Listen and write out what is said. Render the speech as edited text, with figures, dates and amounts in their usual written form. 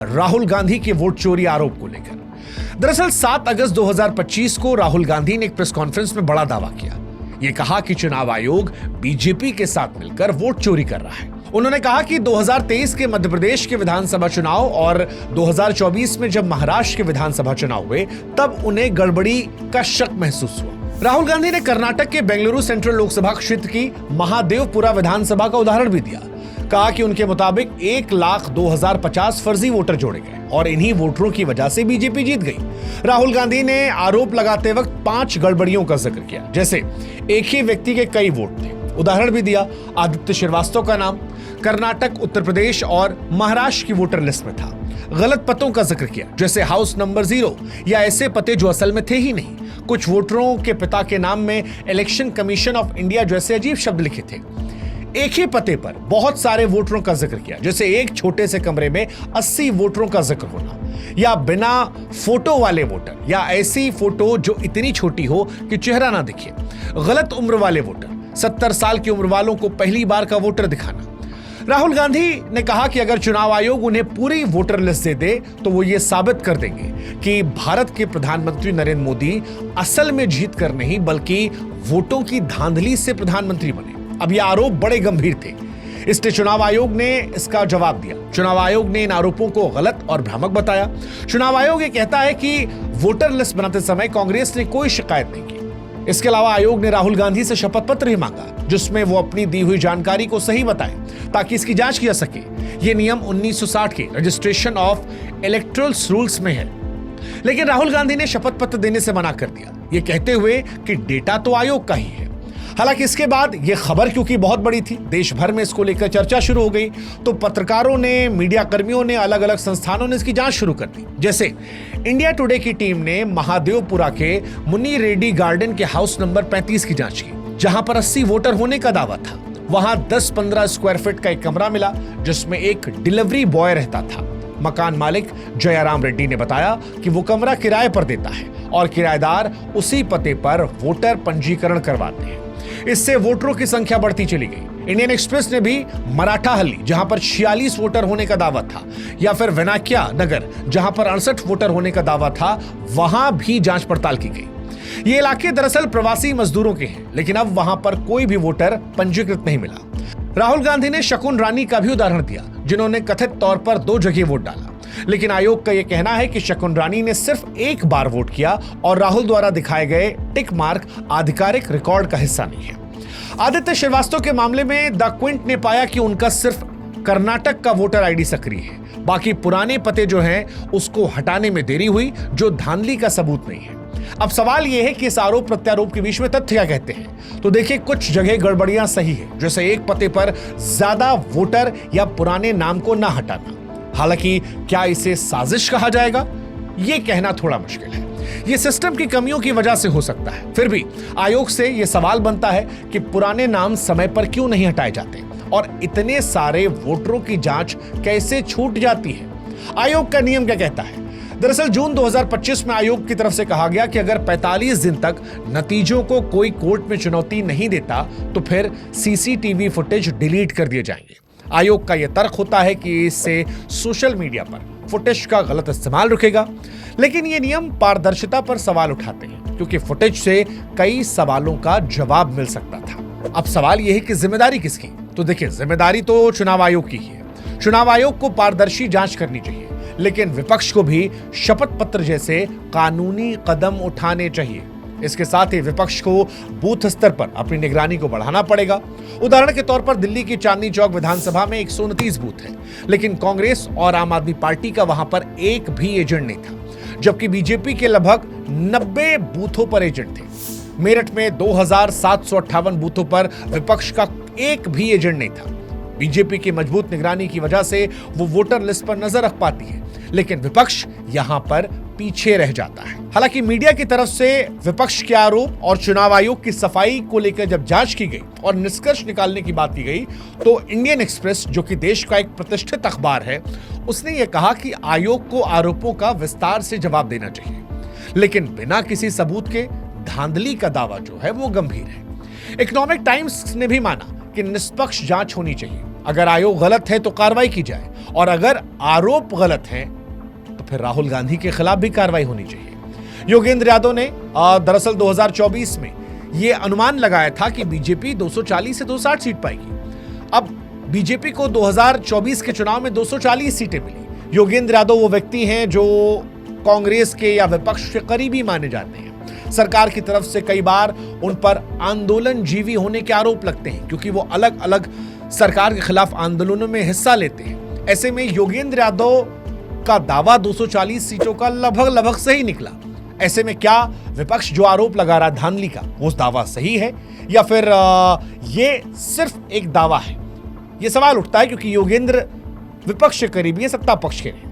राहुल गांधी के वोट चोरी आरोप को लेकर। दरअसल 7 अगस्त 2025 को राहुल गांधी ने एक प्रेस कॉन्फ्रेंस में बड़ा दावा किया। ये कहा कि चुनाव आयोग बीजेपी के साथ मिलकर वोट चोरी कर रहा है। उन्होंने कहा कि 2023 के मध्य प्रदेश के विधानसभा चुनाव और 2024 में जब महाराष्ट्र के विधानसभा चुनाव हुए तब उन्हें गड़बड़ी का शक महसूस हुआ। राहुल गांधी ने कर्नाटक के बेंगलुरु सेंट्रल लोकसभा क्षेत्र की महादेवपुरा विधानसभा का उदाहरण भी दिया। कहा कि उनके मुताबिक 1,02,050 फर्जी वोटर जोड़े गए और इन्हीं वोटरों की वजह से बीजेपी जीत गई। राहुल गांधी ने आरोप लगाते वक्त 5 गड़बड़ियों का जिक्र किया, जैसे एक ही व्यक्ति के कई वोट थे। उदाहरण भी दिया, आदित्य श्रीवास्तव का नाम कर्नाटक, उत्तर प्रदेश और महाराष्ट्र की वोटर लिस्ट में था। गलत पतों का जिक्र किया, जैसे हाउस नंबर 0 या ऐसे पते जो असल में थे ही नहीं। कुछ वोटरों के पिता के नाम में इलेक्शन कमीशन ऑफ इंडिया जैसे अजीब शब्द लिखे थे। एक ही पते पर बहुत सारे वोटरों का जिक्र किया, जैसे एक छोटे से कमरे में 80 वोटरों का जिक्र होना, या बिना फोटो वाले वोटर, या ऐसी फोटो जो इतनी छोटी हो कि चेहरा ना दिखे। गलत उम्र वाले वोटर, 70 साल की उम्र वालों को पहली बार का वोटर दिखाना। राहुल गांधी ने कहा कि अगर चुनाव आयोग उन्हें पूरी वोटर लिस्ट दे दे तो वो ये साबित कर देंगे कि भारत के प्रधानमंत्री नरेंद्र मोदी असल में जीत कर नहीं बल्कि वोटों की धांधली से प्रधानमंत्री बने। अब ये आरोप बड़े गंभीर थे, इसलिए चुनाव आयोग ने इसका जवाब दिया। चुनाव आयोग ने इन आरोपों को गलत और भ्रामक बताया। चुनाव आयोग ये कहता है कि वोटर लिस्ट बनाते समय कांग्रेस ने कोई शिकायत नहीं की। इसके अलावा आयोग ने राहुल गांधी से शपथ पत्र भी मांगा, जिसमें वो अपनी दी हुई जानकारी को सही बताएं ताकि इसकी जांच की जा सके। ये नियम 1960 के रजिस्ट्रेशन ऑफ इलेक्टोरल रूल्स में है, लेकिन राहुल गांधी ने शपथ पत्र देने से मना कर दिया, ये कहते हुए कि डेटा तो आयोग का ही है। हालांकि इसके बाद यह खबर क्योंकि बहुत बड़ी थी, देश भर में इसको लेकर चर्चा शुरू हो गई, तो पत्रकारों ने, मीडिया कर्मियों ने, अलग अलग संस्थानों ने इसकी जांच शुरू कर दी। जैसे इंडिया टुडे की टीम ने महादेवपुरा के मुन्नी रेड्डी गार्डन के हाउस नंबर 35 की जांच की, जहां पर 80 वोटर होने का दावा था। वहां 10-15 स्क्वायर फीट का एक कमरा मिला, जिसमें एक डिलीवरी बॉय रहता था। मकान मालिक जयाराम रेड्डी ने बताया कि वो कमरा किराए पर देता है और किराएदार उसी पते पर वोटर पंजीकरण करवाते हैं। इससे वोटरों की संख्या बढ़ती चली गई। इंडियन एक्सप्रेस ने भी मराठाहल्ली, जहां पर 46 वोटर होने का दावा था, या फिर विनायक्या नगर, जहां पर 68 वोटर होने का दावा था, वहां भी जांच पड़ताल की गई। ये इलाके दरअसल प्रवासी मजदूरों के हैं, लेकिन अब वहां पर कोई भी वोटर पंजीकृत नहीं मिला। राहुल गांधी ने शकुन रानी का भी उदाहरण दिया, जिन्होंने कथित तौर पर 2 जगह वोट डाला, लेकिन आयोग का यह कहना है कि शकुन रानी ने सिर्फ एक बार वोट किया और राहुल द्वारा दिखाए गए टिक मार्क आधिकारिक रिकॉर्ड का हिस्सा नहीं है। आदित्य श्रीवास्तव के मामले में द क्विंट ने पाया कि उनका सिर्फ कर्नाटक का वोटर आईडी सक्रिय है, बाकी पुराने पते जो हैं उसको हटाने में देरी हुई, जो धांधली का सबूत नहीं है। अब सवाल यह है कि इस आरोप प्रत्यारोप के बीच में तथ्य क्या कहते हैं। तो देखिए, कुछ जगह गड़बड़ियां सही है, जैसे एक पते पर ज्यादा वोटर या पुराने नाम को ना हटाना। हालांकि क्या इसे साजिश कहा जाएगा, यह कहना थोड़ा मुश्किल है। यह सिस्टम की कमियों की वजह से हो सकता है। फिर भी आयोग से यह सवाल बनता है कि पुराने नाम समय पर क्यों नहीं हटाए जाते और इतने सारे वोटरों की जांच कैसे छूट जाती है। आयोग का नियम क्या कहता है? दरअसल जून 2025 में आयोग की तरफ से कहा गया कि अगर 45 दिन तक नतीजों को कोई कोर्ट में चुनौती नहीं देता तो फिर सीसीटीवी फुटेज डिलीट कर दिए जाएंगे। आयोग का यह तर्क होता है कि इससे सोशल मीडिया पर फुटेज का गलत इस्तेमाल रुकेगा, लेकिन ये नियम पारदर्शिता पर सवाल उठाते हैं, क्योंकि फुटेज से कई सवालों का जवाब मिल सकता था। अब सवाल यह है कि जिम्मेदारी किसकी? तो देखिए, जिम्मेदारी तो चुनाव आयोग की ही है। चुनाव आयोग को पारदर्शी जांच करनी चाहिए, लेकिन विपक्ष को भी शपथ पत्र जैसे कानूनी कदम उठाने चाहिए। इसके साथ ही विपक्ष को बूथ स्तर पर अपनी निगरानी को बढ़ाना पड़ेगा। उदाहरण के तौर पर दिल्ली की चांदनी चौक विधानसभा में 129 बूथ है, लेकिन कांग्रेस और आम आदमी पार्टी का वहां पर एक भी एजेंट नहीं था, जबकि बीजेपी के लगभग 90 बूथों पर एजेंट थे। मेरठ में 2758 बूथों पर विपक्ष का एक भी एजेंट नहीं था। बीजेपी की मजबूत निगरानी की वजह से वो वोटर लिस्ट पर नजर रख पाती है, लेकिन विपक्ष यहां पर पीछे रह जाता है। हालांकि मीडिया की तरफ से विपक्ष के आरोप और चुनाव आयोग की सफाई को लेकर जब जांच की गई और निष्कर्ष निकालने की बात की गई, तो इंडियन एक्सप्रेस, जो कि देश का एक प्रतिष्ठित अखबार है, उसने यह कहा कि आयोग को आरोपों का विस्तार से जवाब देना चाहिए, लेकिन बिना किसी सबूत के धांधली का दावा जो है वो गंभीर है। इकोनॉमिक टाइम्स ने भी माना कि निष्पक्ष जांच होनी चाहिए। अगर आयोग गलत है तो कार्रवाई की जाए और अगर आरोप गलत है तो फिर राहुल गांधी के खिलाफ भी कार्रवाई होनी चाहिए। योगेंद्र यादव ने दरअसल 2024 में यह अनुमान लगाया था कि बीजेपी 240 से 260 सीट पाएगी। अब बीजेपी को 2024 के चुनाव में 240 सीटें मिली। योगेंद्र यादव वो व्यक्ति हैं जो कांग्रेस के या विपक्ष के करीबी माने जाते हैं। सरकार की तरफ से कई बार उन पर आंदोलन जीवी होने के आरोप लगते हैं, क्योंकि वो अलग अलग सरकार के खिलाफ आंदोलनों में हिस्सा लेते हैं। ऐसे में योगेंद्र यादव का दावा 240 सीटों का लगभग सही निकला। ऐसे में क्या विपक्ष जो आरोप लगा रहा धांधली का, वो दावा सही है या फिर ये सिर्फ एक दावा है? ये सवाल उठता है क्योंकि योगेंद्र विपक्ष के करीबी है, सत्ता पक्ष के नहीं।